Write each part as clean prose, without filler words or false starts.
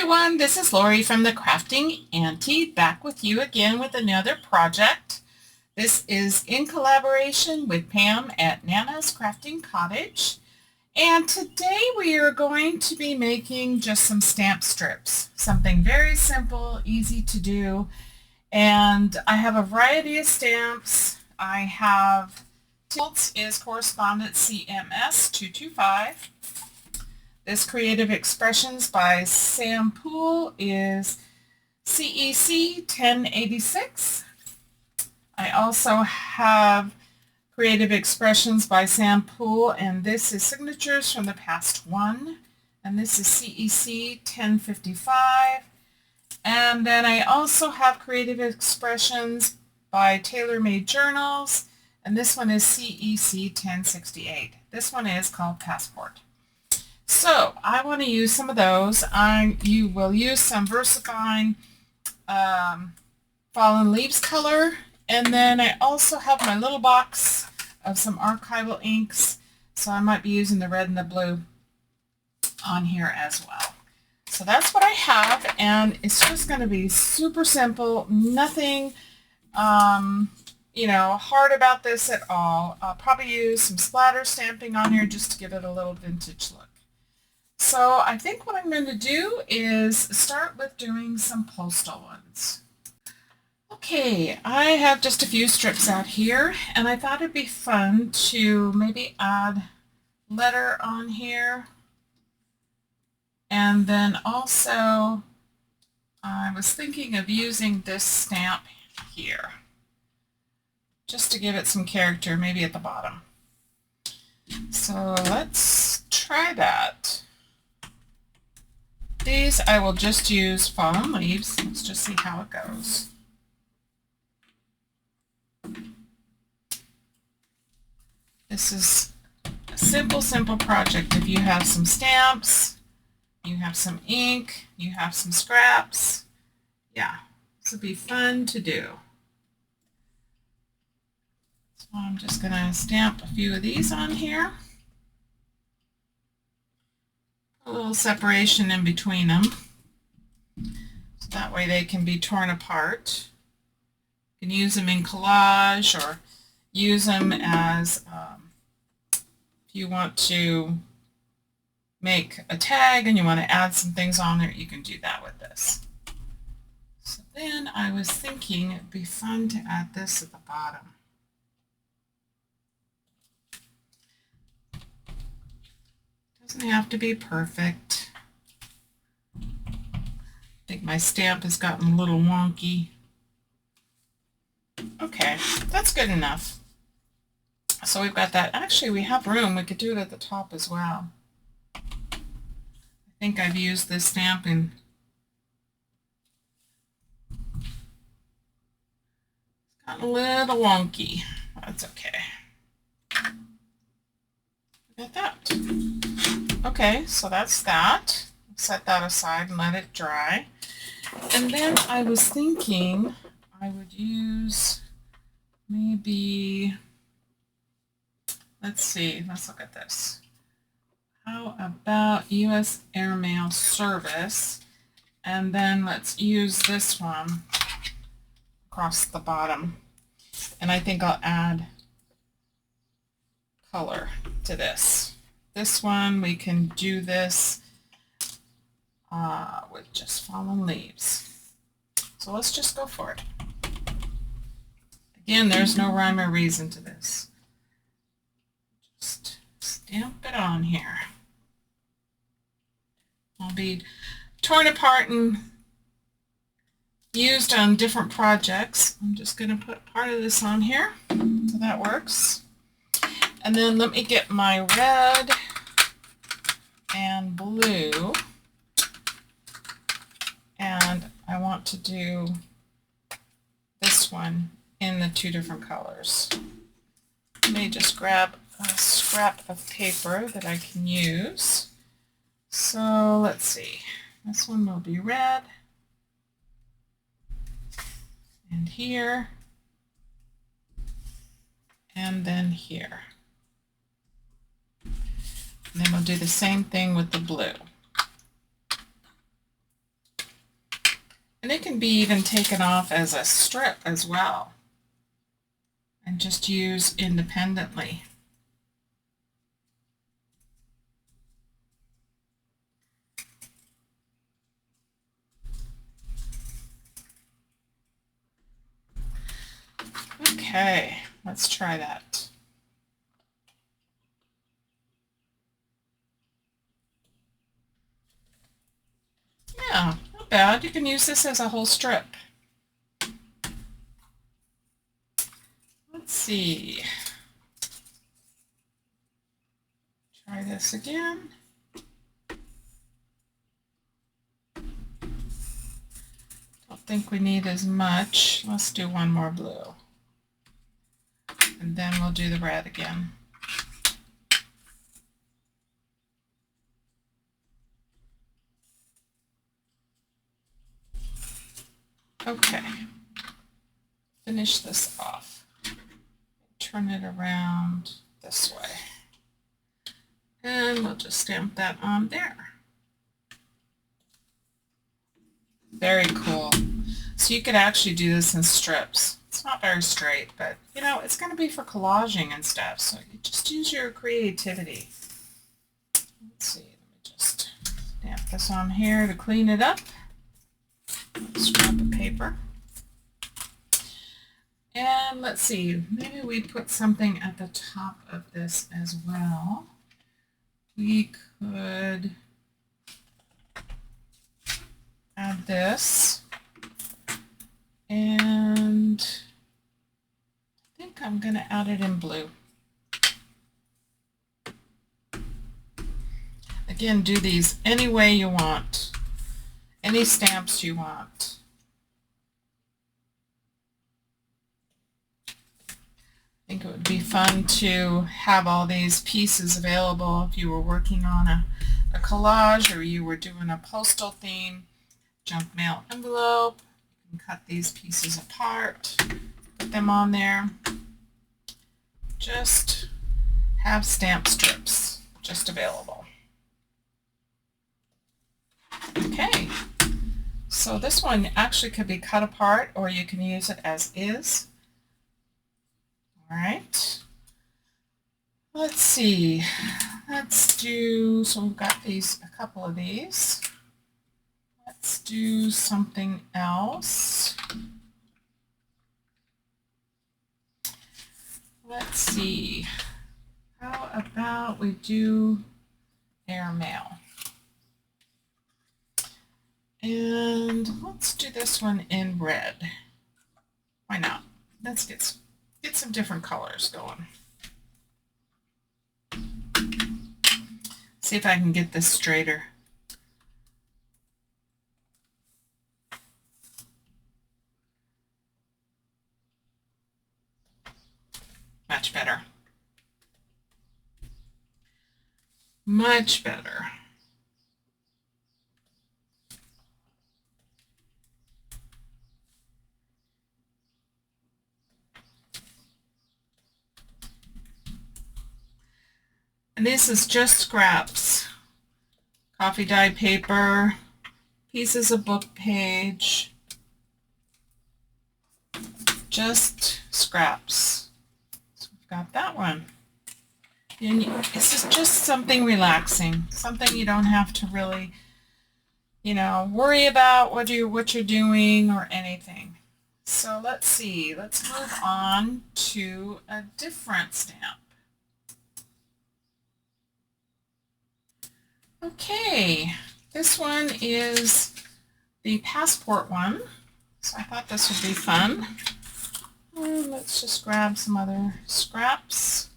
everyone, this is Lori from the Crafting Auntie, back with you again with another project. This is in collaboration with Pam at Nana's Crafting Cottage. And today we are going to be making just some stamp strips. Something very simple, easy to do. And I have a variety of stamps. I have Tilts is Correspondence CMS 225. This Creative Expressions by Sam Poole is CEC 1086. I also have Creative Expressions by Sam Poole, and this is Signatures from the Past One, and this is CEC 1055. And then I also have Creative Expressions by Tailor Made Journals, and this one is CEC 1068. This one is called Passport. So I want to use some of those. You will use some VersaFine Fallen Leaves color, and then I also have my little box of some archival inks, so I might be using the red and the blue on here as well. So that's what I have, and it's just going to be super simple, nothing hard about this at all. I'll probably use some splatter stamping on here just to give it a little vintage look. So I think what I'm going to do is start with doing some postal ones. Okay, I have just a few strips out here, and I thought it'd be fun to maybe add letter on here. And then also I was thinking of using this stamp here just to give it some character, maybe at the bottom. So let's try that. These I will just use Fallen Leaves. Let's just see how it goes. This is a simple project. If you have some stamps, you have some ink, you have some scraps, yeah, this would be fun to do. So I'm just going to stamp a few of these on here. A little separation in between them, so that way they can be torn apart. You can use them in collage or use them as if you want to make a tag and you want to add some things on there, you can do that with this. So then I was thinking it'd be fun to add this at the bottom. Doesn't have to be perfect. I think my stamp has gotten a little wonky. Okay, that's good enough. So we've got that. Actually, we have room. We could do it at the top as well. I think I've used this stamp in it's gotten a little wonky. That's okay. Got that. Okay, so that's that. Set that aside and let it dry. And then I was thinking I would use maybe, let's see, let's look at this. How about U.S. Airmail Service? And then let's use this one across the bottom. And I think I'll add color to this. This one, we can do this with just Fallen Leaves. So let's just go for it. Again, there's no rhyme or reason to this. Just stamp it on here. I'll be torn apart and used on different projects. I'm just going to put part of this on here, so that works. And then let me get my red and blue, and I want to do this one in the two different colors. Let me just grab a scrap of paper that I can use. So let's see, this one will be red, and here, and then here. And then we'll do the same thing with the blue. And it can be even taken off as a strip as well and just used independently. Okay, let's try that. Yeah, not bad. You can use this as a whole strip. Let's see. Try this again. Don't think we need as much. Let's do one more blue. And then we'll do the red again. Okay. Finish this off. Turn it around this way. And we'll just stamp that on there. Very cool. So you could actually do this in strips. It's not very straight, but you know, it's going to be for collaging and stuff. So you just use your creativity. Let's see, let me just stamp this on here to clean it up. Scrap the paper. And let's see, maybe we put something at the top of this as well. We could add this, and I think I'm going to add it in blue. Again, do these any way you want, any stamps you want. I think it would be fun to have all these pieces available if you were working on a collage or you were doing a postal theme, junk mail envelope. You can cut these pieces apart, put them on there. Just have stamp strips just available. Okay, so this one actually could be cut apart or you can use it as is. All right, let's see, let's do, so we've got these, a couple of these. Let's do something else. Let's see, how about we do airmail? And let's do this one in red. Why not? Let's get some different colors going. See if I can get this straighter. Much better. Much better. And this is just scraps. Coffee dye paper, pieces of book page, just scraps. So we've got that one. And this is just something relaxing, something you don't have to really, you know, worry about what you're doing or anything. So let's see, let's move on to a different stamp. Okay, this one is the passport one, so I thought this would be fun. Let's just grab some other scraps.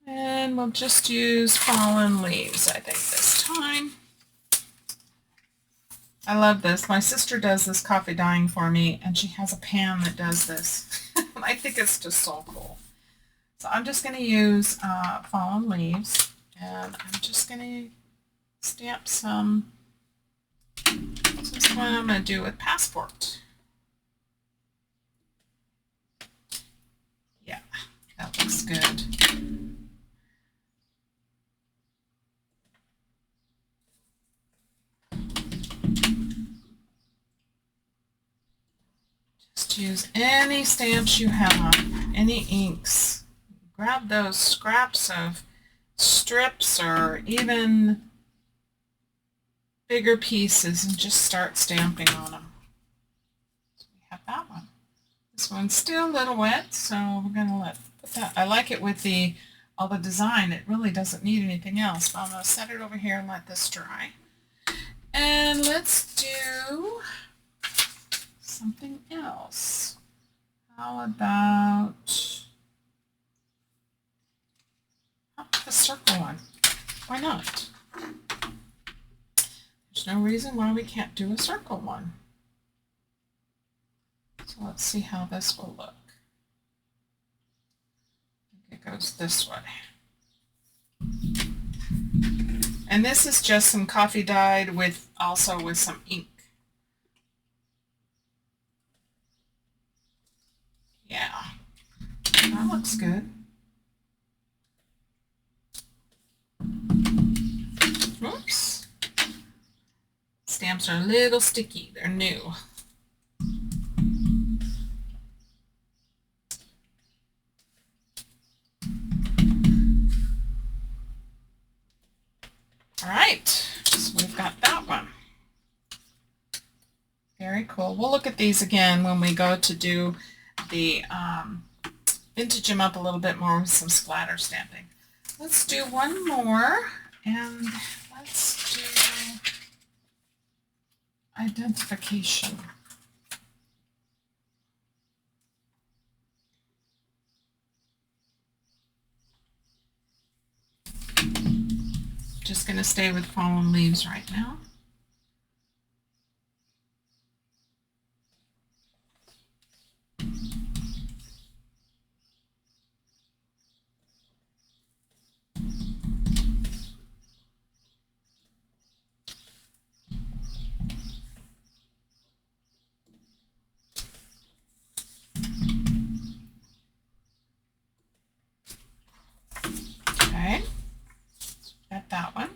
And we'll just use fallen leaves, I think, this time. I love this. My sister does this coffee dyeing for me, and she has a pan that does this. I think it's just so cool. So I'm just going to use fallen leaves, and I'm just going to stamp some. This one I'm going to do with passport. Yeah, that looks good. Just use any stamps you have, any inks. Grab those scraps of strips or even bigger pieces and just start stamping on them. So we have that one. This one's still a little wet, so we're going to put that. I like it with all the design. It really doesn't need anything else, but I'm going to set it over here and let this dry. And let's do something else. How about the circle one? Why not? There's no reason why we can't do a circle one. So let's see how this will look. I think it goes this way. And this is just some coffee dyed also with some ink. Yeah, that looks good. Oops. Stamps are a little sticky. They're new. All right, so we've got that one. Very cool. We'll look at these again when we go to do the vintage them up a little bit more with some splatter stamping. Let's do one more, and let's do identification. Just going to stay with fallen leaves right now. Okay, got that one.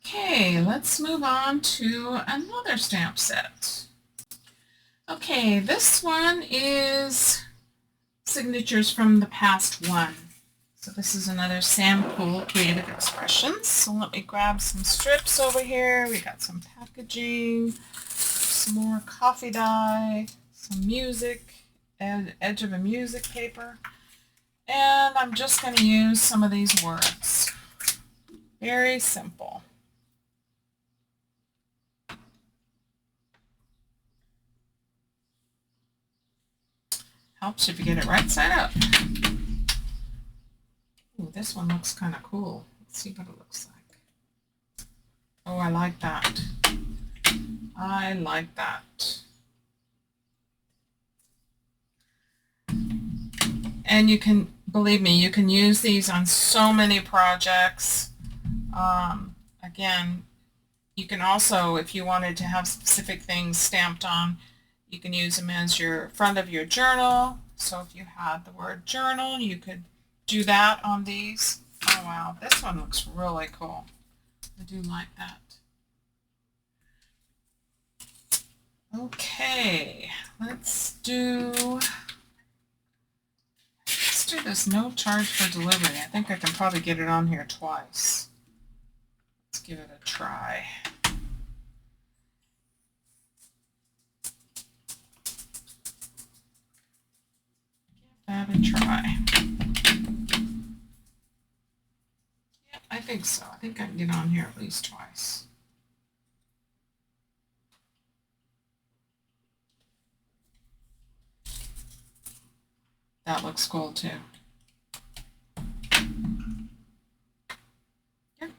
Okay, let's move on to another stamp set. Okay, this one is signatures from the past one. So this is another sample Creative Expressions. So let me grab some strips over here. We got some packaging, some more coffee dye, some music, and edge of a music paper. And I'm just going to use some of these words. Very simple. Helps if you get it right side up. Ooh, this one looks kind of cool. Let's see what it looks like. Oh, I like that. I like that. And you can, believe me, you can use these on so many projects. Again, you can also, if you wanted to have specific things stamped on, you can use them as your front of your journal. So if you had the word journal, you could do that on these. Oh wow, this one looks really cool. I do like that. Okay, let's do this no charge for delivery. I think I can probably get it on here twice. Let's give it a try. Give that a try. Yep, I think so. I think I can get on here at least twice. That looks cool too. Yep.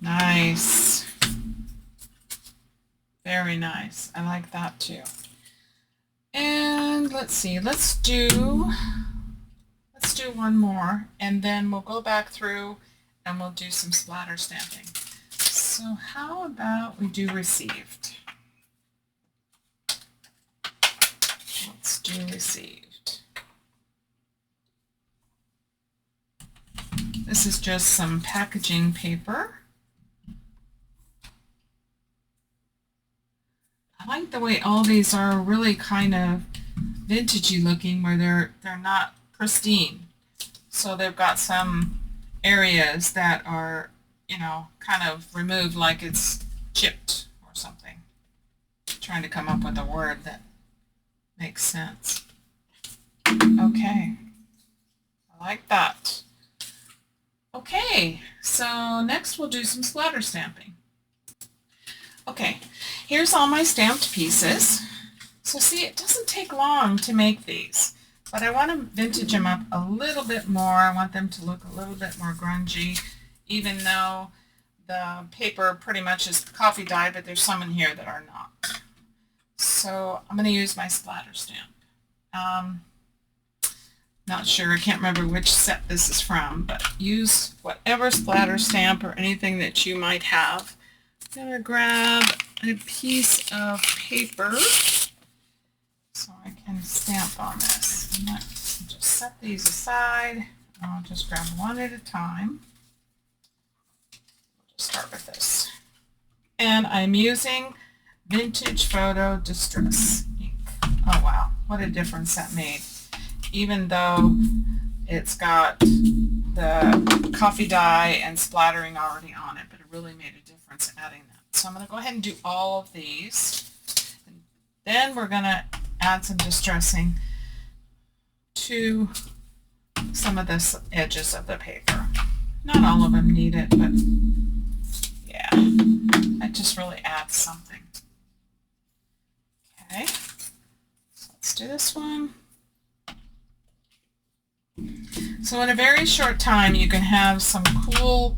Nice. Very nice. I like that too. And let's see, let's do one more, and then we'll go back through and we'll do some splatter stamping. So how about we do received? Let's do received. This is just some packaging paper. I like the way all these are really kind of vintagey looking, where they're not pristine. So they've got some areas that are, you know, kind of removed, like it's chipped or something. I'm trying to come up with a word that makes sense. Okay, I like that. Okay, so next we'll do some splatter stamping. Okay, here's all my stamped pieces. So see, it doesn't take long to make these, but I want to vintage them up a little bit more. I want them to look a little bit more grungy, even though the paper pretty much is coffee dye, but there's some in here that are not. So I'm going to use my splatter stamp. Not sure, I can't remember which set this is from, but use whatever splatter stamp or anything that you might have. I'm going to grab a piece of paper so I can stamp on this. And let's just set these aside. I'll just grab one at a time. We'll just start with this. And I'm using Vintage Photo Distress ink. Oh wow, what a difference that made. Even though it's got the coffee dye and splattering already on it, but it really made a difference adding that. So I'm going to go ahead and do all of these. And then we're going to add some distressing to some of the edges of the paper. Not all of them need it, but yeah, it just really adds something. Okay, so let's do this one. So in a very short time you can have some cool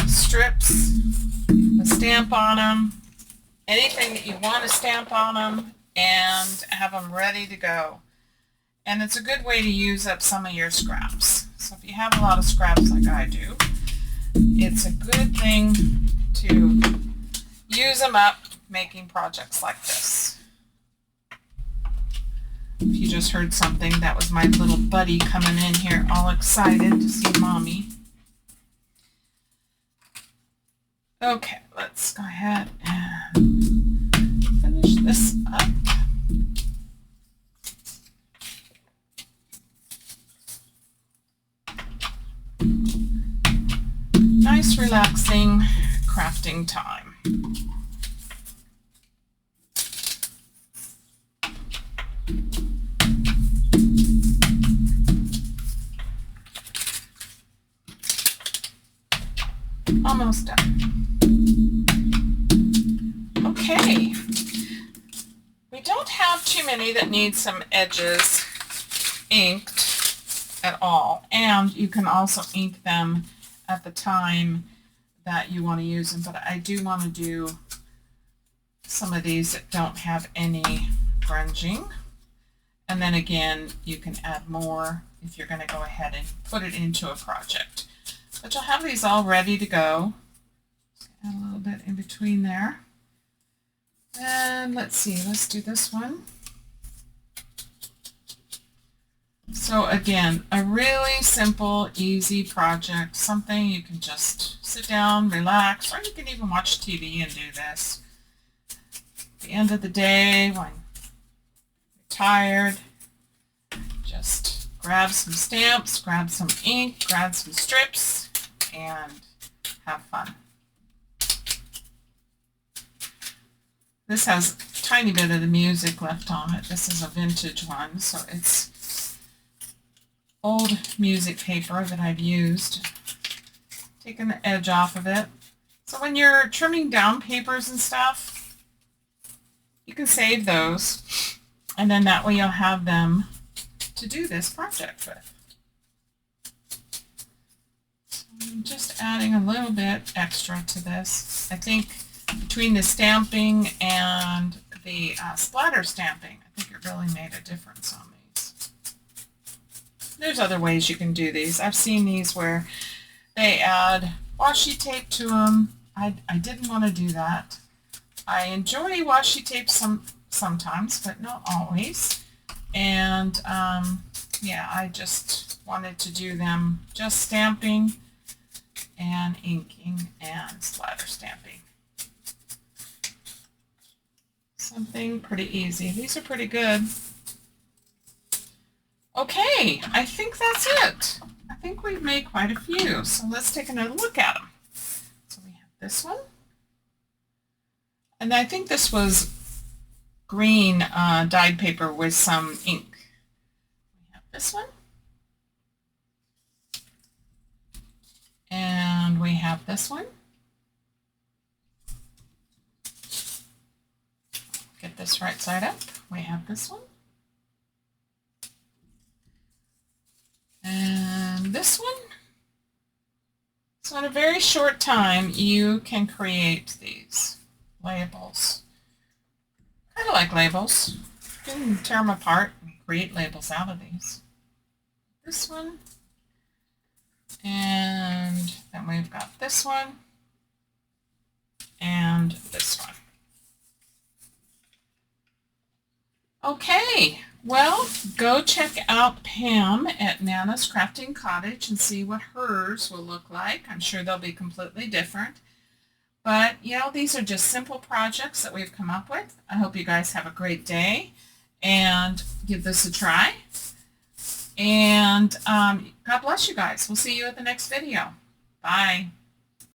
strips, a stamp on them, anything that you want to stamp on them, and have them ready to go. And it's a good way to use up some of your scraps. So if you have a lot of scraps like I do, it's a good thing to use them up making projects like this. If you just heard something, that was my little buddy coming in here all excited to see Mommy. Okay, let's go ahead and finish this up. Nice, relaxing crafting time. Almost done. Okay. We don't have too many that need some edges inked at all, and you can also ink them at the time that you want to use them, but I do want to do some of these that don't have any grunging. And then again, you can add more if you're going to go ahead and put it into a project. But you'll have these all ready to go. Add a little bit in between there. And let's see, let's do this one. So again, a really simple, easy project, something you can just sit down, relax, or you can even watch TV and do this. At the end of the day, when you're tired, just grab some stamps, grab some ink, grab some strips, and have fun. This has a tiny bit of the music left on it. This is a vintage one, so it's old music paper that I've used. Taking the edge off of it. So when you're trimming down papers and stuff, you can save those, and then that way you'll have them to do this project with. So I'm just adding a little bit extra to this. I think between the stamping and the splatter stamping, I think it really made a difference on these. There's other ways you can do these. I've seen these where they add washi tape to them. I didn't want to do that. I enjoy washi tape sometimes, but not always. And yeah, I just wanted to do them just stamping and inking and splatter stamping. Something pretty easy. These are pretty good. Okay, I think that's it. I think we've made quite a few, so let's take another look at them. So we have this one. And I think this was green dyed paper with some ink. We have this one. And we have this one. Get this right side up. We have this one. And this one. So in a very short time, you can create these labels. Kind of like labels. You can tear them apart and create labels out of these. This one. And then we've got this one. And this one. Okay, well, go check out Pam at Nana's Crafting Cottage and see what hers will look like. I'm sure they'll be completely different. But, you know, these are just simple projects that we've come up with. I hope you guys have a great day and give this a try. And God bless you guys. We'll see you at the next video. Bye.